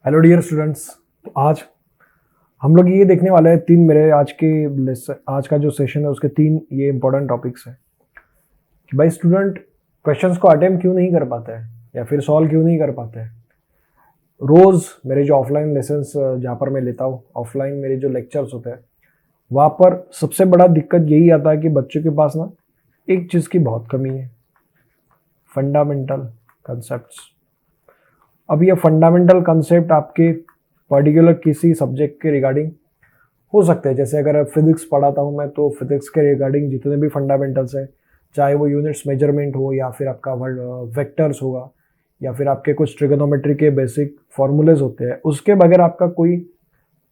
Hello dear students. आज हम लोग ये देखने वाले हैं मेरे आज का जो सेशन है उसके तीन ये इंपॉर्टेंट टॉपिक्स हैं कि भाई स्टूडेंट क्वेश्चंस को अटेम्प्ट क्यों नहीं कर पाते हैं या फिर सॉल्व क्यों नहीं कर पाते हैं। रोज़ मेरे जो ऑफलाइन लेसन्स जहाँ पर मैं लेता हूँ, ऑफलाइन मेरे जो लेक्चर्स होते हैं, वहाँ पर सबसे बड़ा दिक्कत यही आता है कि बच्चों के पास ना एक चीज़ की बहुत कमी है, फंडामेंटल कंसेप्ट्स। अब ये फंडामेंटल कंसेप्ट आपके पर्टिकुलर किसी सब्जेक्ट के रिगार्डिंग हो सकते हैं। जैसे अगर फिजिक्स पढ़ाता हूँ मैं, तो फिजिक्स के रिगार्डिंग जितने भी फंडामेंटल्स हैं, चाहे वो यूनिट्स मेजरमेंट हो या फिर आपका वेक्टर्स होगा या फिर आपके कुछ ट्रिगोनोमेट्री के बेसिक फॉर्मूलेज होते हैं, उसके बगैर आपका कोई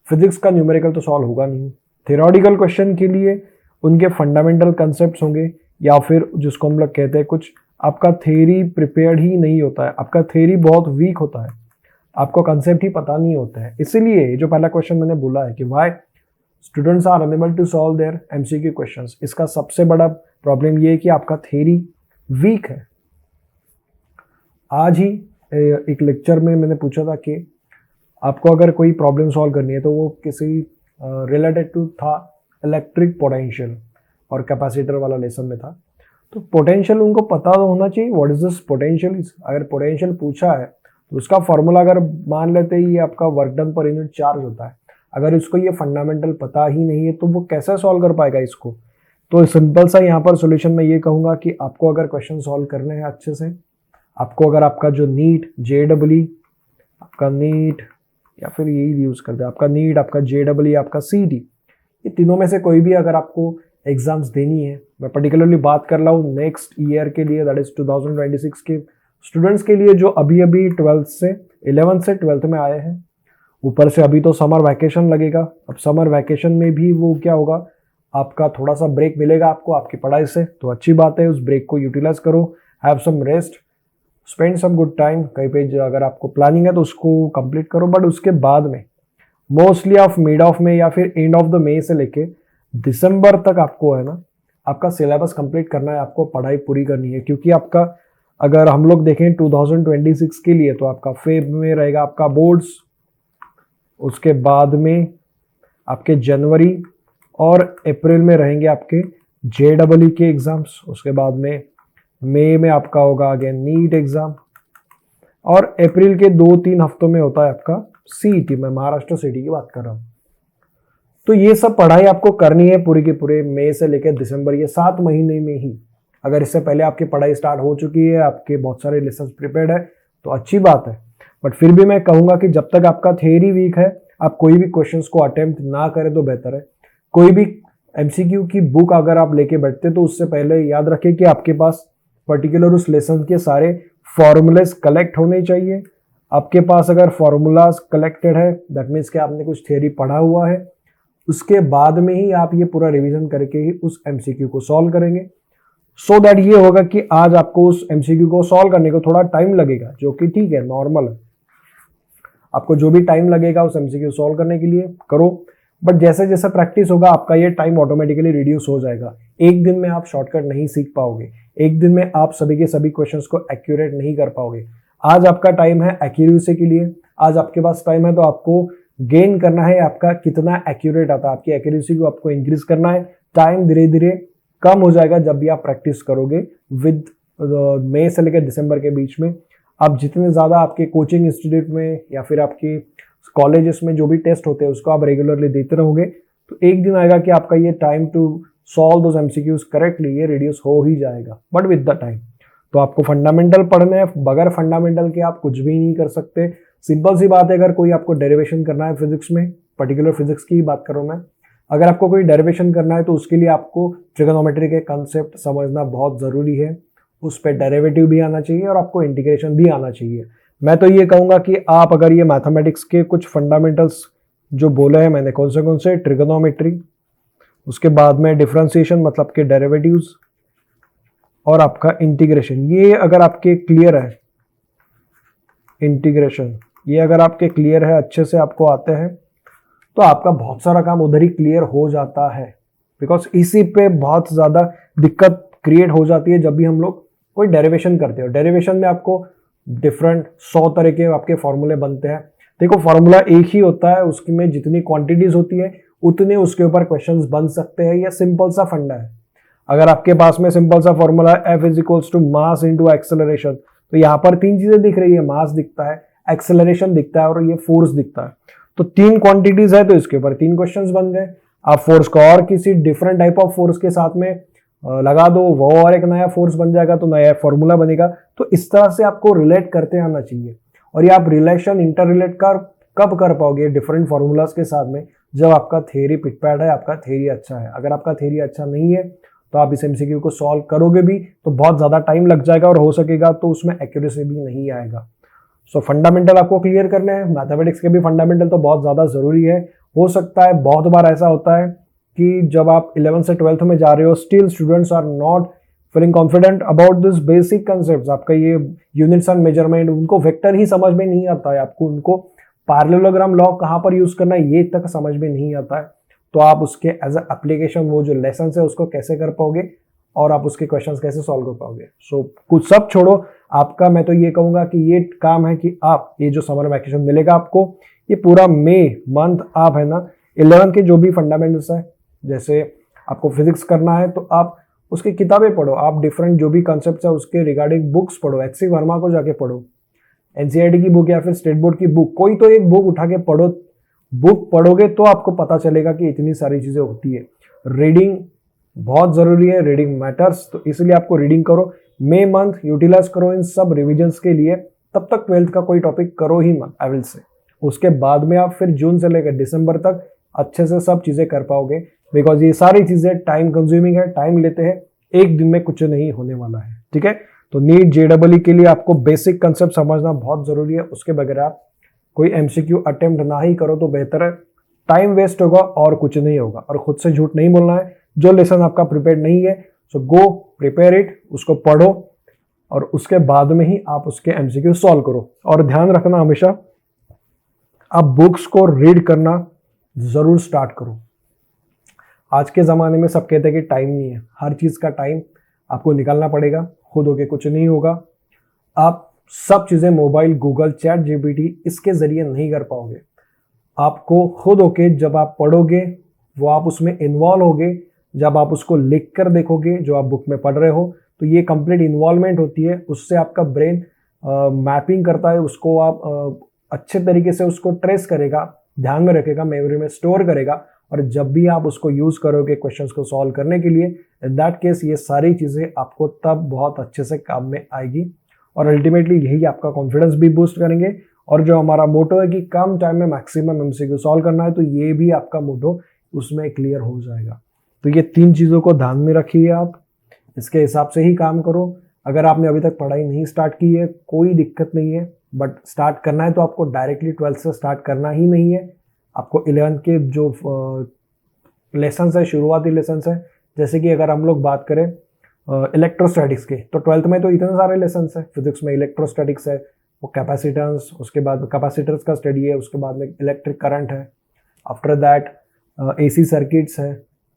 फिजिक्स का न्यूमेरिकल तो सॉल्व होगा नहीं। थ्योरेटिकल क्वेश्चन के लिए उनके फंडामेंटल कंसेप्ट्स होंगे या फिर जिसको हम लोग कहते हैं कुछ आपका थ्योरी प्रिपेयर्ड ही नहीं होता है, आपका थ्योरी बहुत वीक होता है, आपको कंसेप्ट ही पता नहीं होता है। इसीलिए जो पहला क्वेश्चन मैंने बोला है कि why students are unable to solve their MCQ questions, इसका सबसे बड़ा प्रॉब्लम ये है कि आपका थ्योरी वीक है। आज ही एक लेक्चर में मैंने पूछा था कि आपको अगर कोई प्रॉब्लम सॉल्व करनी है तो वो किसी रिलेटेड टू था इलेक्ट्रिक पोटेंशियल और कैपेसिटर वाला लेसन में था। तो पोटेंशियल उनको पता तो होना चाहिए, व्हाट इज दिस पोटेंशियल। अगर पोटेंशियल पूछा है तो उसका फॉर्मूला अगर मान लेते ही आपका work done per unit charge होता है, अगर इसको ये फंडामेंटल पता ही नहीं है तो वो कैसे सॉल्व कर पाएगा इसको। तो सिंपल सा यहाँ पर सॉल्यूशन मैं ये कहूँगा कि आपको अगर क्वेश्चन सॉल्व करने हैं अच्छे से, आपको अगर आपका जो नीट JEE, आपका नीट या फिर यही यूज़ करते हैं, आपका नीट, आपका JEE, आपका CET, ये तीनों में से कोई भी अगर आपको एग्जाम्स देनी है, मैं पर्टिकुलरली बात कर रहा हूँ नेक्स्ट ईयर के लिए, दैट इज 2026 के स्टूडेंट्स के लिए जो अभी 11th से 12th में आए हैं। ऊपर से अभी तो समर वैकेशन लगेगा। अब समर वैकेशन में भी वो क्या होगा, आपका थोड़ा सा ब्रेक मिलेगा आपको आपकी पढ़ाई से, तो अच्छी बात है, उस ब्रेक को यूटिलाइज करो, have some rest, spend some good time. कहीं पे अगर आपको प्लानिंग है तो उसको कंप्लीट करो, बट उसके बाद में मोस्टली ऑफ मिड ऑफ में या फिर एंड ऑफ द मे से लेके दिसंबर तक आपको है ना आपका सिलेबस कंप्लीट करना है, आपको पढ़ाई पूरी करनी है। क्योंकि आपका अगर हम लोग देखें 2026 के लिए तो आपका फेब में रहेगा आपका बोर्ड्स, उसके बाद में आपके जनवरी और अप्रैल में रहेंगे आपके JEE के एग्जाम्स, उसके बाद में मई में आपका होगा अगेन नीट एग्जाम, और अप्रैल के 2-3 हफ्तों में होता है आपका CET, मैं महाराष्ट्र सिटी की बात कर रहा हूँ। तो ये सब पढ़ाई आपको करनी है पूरी के पूरे मई से लेकर दिसंबर, ये 7 महीने में ही। अगर इससे पहले आपकी पढ़ाई स्टार्ट हो चुकी है, आपके बहुत सारे लेसन प्रिपेयर्ड है तो अच्छी बात है, बट फिर भी मैं कहूँगा कि जब तक आपका थ्योरी वीक है आप कोई भी क्वेश्चंस को अटेम्प्ट ना करें तो बेहतर है। कोई भी MCQ की बुक अगर आप लेके बैठते तो उससे पहले याद रखें कि आपके पास पर्टिकुलर उस लेसन के सारे फॉर्मूलेस कलेक्ट होने चाहिए। आपके पास अगर फॉर्मूलाज कलेक्टेड है दैट मीन्स कि आपने कुछ थ्योरी पढ़ा हुआ है, उसके बाद में ही आप ये पूरा रिवीजन करके ही उस MCQ को सॉल्व करेंगे। सो दैट ये होगा कि आज आपको उस MCQ को सॉल्व करने को थोड़ा टाइम लगेगा, जो कि ठीक है, नॉर्मल है। आपको जो भी टाइम लगेगा उस MCQ सॉल्व करने के लिए करो, बट जैसे जैसे प्रैक्टिस होगा आपका ये टाइम ऑटोमेटिकली रिड्यूस हो जाएगा। एक दिन में आप शॉर्टकट नहीं सीख पाओगे, एक दिन में आप सभी के सभी क्वेश्चंस को एक्यूरेट नहीं कर पाओगे। आज आपका टाइम है एक्यूरेसी के लिए, आज आपके पास टाइम है तो आपको गेन करना है आपका कितना एक्यूरेट आता है, आपकी एक्यूरेसी को आपको इंक्रीज करना है। टाइम धीरे धीरे कम हो जाएगा जब भी आप प्रैक्टिस करोगे विद मई से लेकर दिसंबर के बीच में। आप जितने ज़्यादा आपके कोचिंग इंस्टीट्यूट में या फिर आपके कॉलेजेस में जो भी टेस्ट होते हैं उसको आप रेगुलरली देते रहोगे तो एक दिन आएगा कि आपका ये time to solve those MCQs correctly ये रिड्यूस हो ही जाएगा, बट विद द टाइम। तो आपको फंडामेंटल पढ़ना है, बगैर फंडामेंटल के आप कुछ भी नहीं कर सकते। सिंपल सी बात है, अगर कोई आपको डेरिवेशन करना है फिजिक्स में, पर्टिकुलर फिजिक्स की ही बात करूँ मैं, अगर आपको कोई डेरिवेशन करना है तो उसके लिए आपको ट्रिगोनोमेट्री के कंसेप्ट समझना बहुत ज़रूरी है, उस पर डेरिवेटिव भी आना चाहिए और आपको इंटीग्रेशन भी आना चाहिए। मैं तो ये कहूँगा कि आप अगर ये मैथमेटिक्स के कुछ फंडामेंटल्स जो बोले हैं मैंने, कौन से ट्रिगोनोमेट्री, उसके बाद में डिफरेंशिएशन मतलब के डेरिवेटिव्स और आपका इंटीग्रेशन, ये अगर आपके क्लियर है, इंटीग्रेशन ये अगर आपके क्लियर है, अच्छे से आपको आते हैं, तो आपका बहुत सारा काम उधर ही क्लियर हो जाता है। बिकॉज इसी पे बहुत ज़्यादा दिक्कत क्रिएट हो जाती है जब भी हम लोग कोई डेरिवेशन करते हो। डेरिवेशन में आपको डिफरेंट 100 तरह के आपके फॉर्मूले बनते हैं, देखो फॉर्मूला एक ही होता है, उसकी में जितनी क्वांटिटीज होती है उतने उसके ऊपर क्वेश्चंस बन सकते हैं। यह सिंपल सा फंडा है। अगर आपके पास में सिंपल सा formula F is equals to mass into acceleration, तो यहाँ पर तीन चीजें दिख रही है, मास दिखता है, एक्सेलरेशन दिखता है और ये फोर्स दिखता है। तो तीन क्वांटिटीज है तो इसके ऊपर तीन क्वेश्चंस बन गए। आप फोर्स को और किसी डिफरेंट टाइप ऑफ फोर्स के साथ में लगा दो, वो और एक नया फोर्स बन जाएगा, तो नया फॉर्मूला बनेगा। तो इस तरह से आपको रिलेट करते आना चाहिए। और ये आप रिलेशन इंटर रिलेट कब कर पाओगे डिफरेंट फॉर्मूलाज के साथ में, जब आपका थ्योरी पिटपैट है, आपका थ्योरी अच्छा है। अगर आपका थ्योरी अच्छा नहीं है तो आप इस एमसीक्यू को सॉल्व करोगे भी तो बहुत ज्यादा टाइम लग जाएगा और हो सकेगा तो उसमें एक्यूरेसी भी नहीं आएगा। सो फंडामेंटल आपको क्लियर करने हैं। मैथमेटिक्स के भी फंडामेंटल तो बहुत ज्यादा जरूरी है। हो सकता है बहुत बार ऐसा होता है कि जब आप 11th से 12th में जा रहे हो, still students are not feeling confident about this basic concept. आपका ये यूनिट्स एंड मेजरमेंट, उनको वेक्टर ही समझ में नहीं आता है, आपको उनको पैरेललोग्राम लॉ कहाँ पर यूज करना है ये तक समझ में नहीं आता है। तो आप उसके एज अ एप्लीकेशन वो जो लेसन है उसको कैसे कर पाओगे और आप उसके क्वेश्चंस कैसे सॉल्व कर पाओगे। सो कुछ सब छोड़ो, आपका मैं तो ये कहूंगा कि ये काम है कि आप ये जो समर वैकेशन मिलेगा आपको, ये पूरा मई मंथ आप है ना 11 के जो भी फंडामेंटल्स है, जैसे आपको फिजिक्स करना है तो आप उसकी किताबें पढ़ो, आप डिफरेंट जो भी कॉन्सेप्ट्स है उसके रिगार्डिंग बुक्स पढ़ो, HC वर्मा को जाके पढ़ो, NCERT की बुक या फिर स्टेट बोर्ड की बुक, कोई तो एक बुक उठा के पढ़ो। बुक पढ़ोगे तो आपको पता चलेगा कि इतनी सारी चीजें होती है। रीडिंग बहुत जरूरी है, रीडिंग मैटर्स, तो इसलिए आपको रीडिंग करो। मई मंथ यूटिलाइज करो इन सब रिविजन्स के लिए। तब तक 12th का कोई टॉपिक करो ही मत, आई विल से। उसके बाद में आप फिर जून से लेकर दिसंबर तक अच्छे से सब चीजें कर पाओगे, बिकॉज ये सारी चीजें टाइम कंज्यूमिंग है, टाइम लेते हैं, एक दिन में कुछ नहीं होने वाला है। ठीक है, तो नीट JEE के लिए आपको बेसिक कंसेप्ट समझना बहुत जरूरी है। उसके बगैर आप कोई MCQ अटेम्प्ट ना ही करो तो बेहतर है। टाइम वेस्ट होगा और कुछ नहीं होगा। और खुद से झूठ नहीं बोलना है। जो लेसन आपका प्रिपेयर नहीं है सो गो प्रिपेयर इट, उसको पढ़ो और उसके बाद में ही आप उसके MCQ सॉल्व करो। और ध्यान रखना हमेशा आप बुक्स को रीड करना जरूर स्टार्ट करो। आज के ज़माने में सब कहते हैं कि टाइम नहीं है, हर चीज़ का टाइम आपको निकालना पड़ेगा, खुद होके कुछ नहीं होगा। आप सब चीज़ें मोबाइल, गूगल, ChatGPT इसके ज़रिए नहीं कर पाओगे। आपको खुद होके जब आप पढ़ोगे, वो आप उसमें इन्वॉल्व होगे, जब आप उसको लिख कर देखोगे जो आप बुक में पढ़ रहे हो, तो ये कंप्लीट इन्वॉल्वमेंट होती है। उससे आपका ब्रेन मैपिंग करता है, उसको आप अच्छे तरीके से उसको ट्रेस करेगा, ध्यान में रखेगा, मेमोरी में स्टोर करेगा। और जब भी आप उसको यूज करोगे क्वेश्चंस को सॉल्व करने के लिए, इन दैट केस ये सारी चीजें आपको तब बहुत अच्छे से काम में आएगी। और अल्टीमेटली यही आपका कॉन्फिडेंस भी बूस्ट करेंगे। और जो हमारा मोटो है कि कम टाइम में मैक्सिमम MCQ सॉल्व करना है, तो ये भी आपका मोटो उसमें क्लियर हो जाएगा। तो ये तीन चीज़ों को ध्यान में रखिए, आप इसके हिसाब से ही काम करो। अगर आपने अभी तक पढ़ाई नहीं स्टार्ट की है कोई दिक्कत नहीं है, बट स्टार्ट करना है तो आपको डायरेक्टली 12th से स्टार्ट करना ही नहीं है। आपको 11th के जो लेसन्स है, शुरुआती लेसन्स है, जैसे कि अगर हम लोग बात करें इलेक्ट्रोस्टैटिक्स के, तो 12th में तो इतने सारे लेसन्स है। फिजिक्स में इलेक्ट्रोस्टैटिक्स है, वो कैपेसिटेंस, उसके बाद कैपेसिटर्स का स्टडी है, उसके बाद में इलेक्ट्रिक करंट है, आफ्टर दैट AC सर्किट्स है,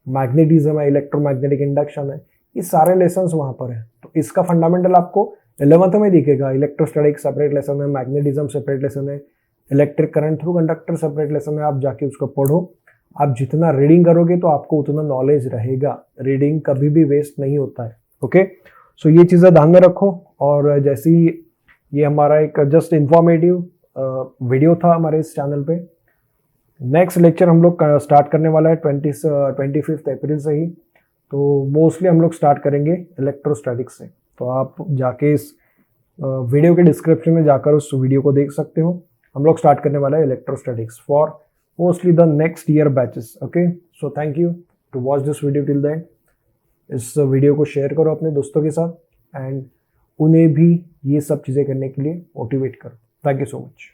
मैग्नेटिज्म है, इलेक्ट्रोमैग्नेटिक इंडक्शन है, ये सारे लेसन्स वहाँ पर है। तो इसका फंडामेंटल आपको 11th में दिखेगा। इलेक्ट्रोस्टैटिक्स सेपरेट लेसन है, मैग्नेटिज्म सेपरेट लेसन है, electric current through conductor separate lesson है। आप जाके उसको पढ़ो। आप जितना रीडिंग करोगे तो आपको उतना नॉलेज रहेगा। रीडिंग कभी भी वेस्ट नहीं होता है। ओके, सो ये चीज़ें ध्यान में रखो। और जैसे ही ये हमारा एक जस्ट इंफॉर्मेटिव वीडियो था हमारे इस चैनल पे, नेक्स्ट लेक्चर हम लोग स्टार्ट करने वाला है 25 अप्रैल से ही। तो मोस्टली हम लोग स्टार्ट करेंगे इलेक्ट्रोस्टैटिक्स से। तो आप जाके इस वीडियो के डिस्क्रिप्शन में जाकर उस वीडियो को देख सकते हो। हम लोग स्टार्ट करने वाला है electrostatics for mostly the next year batches. Okay, so thank you to watch this video till the end. इस वीडियो को शेयर करो अपने दोस्तों के साथ एंड उन्हें भी ये सब चीज़ें करने के लिए मोटिवेट करो। Thank you so much.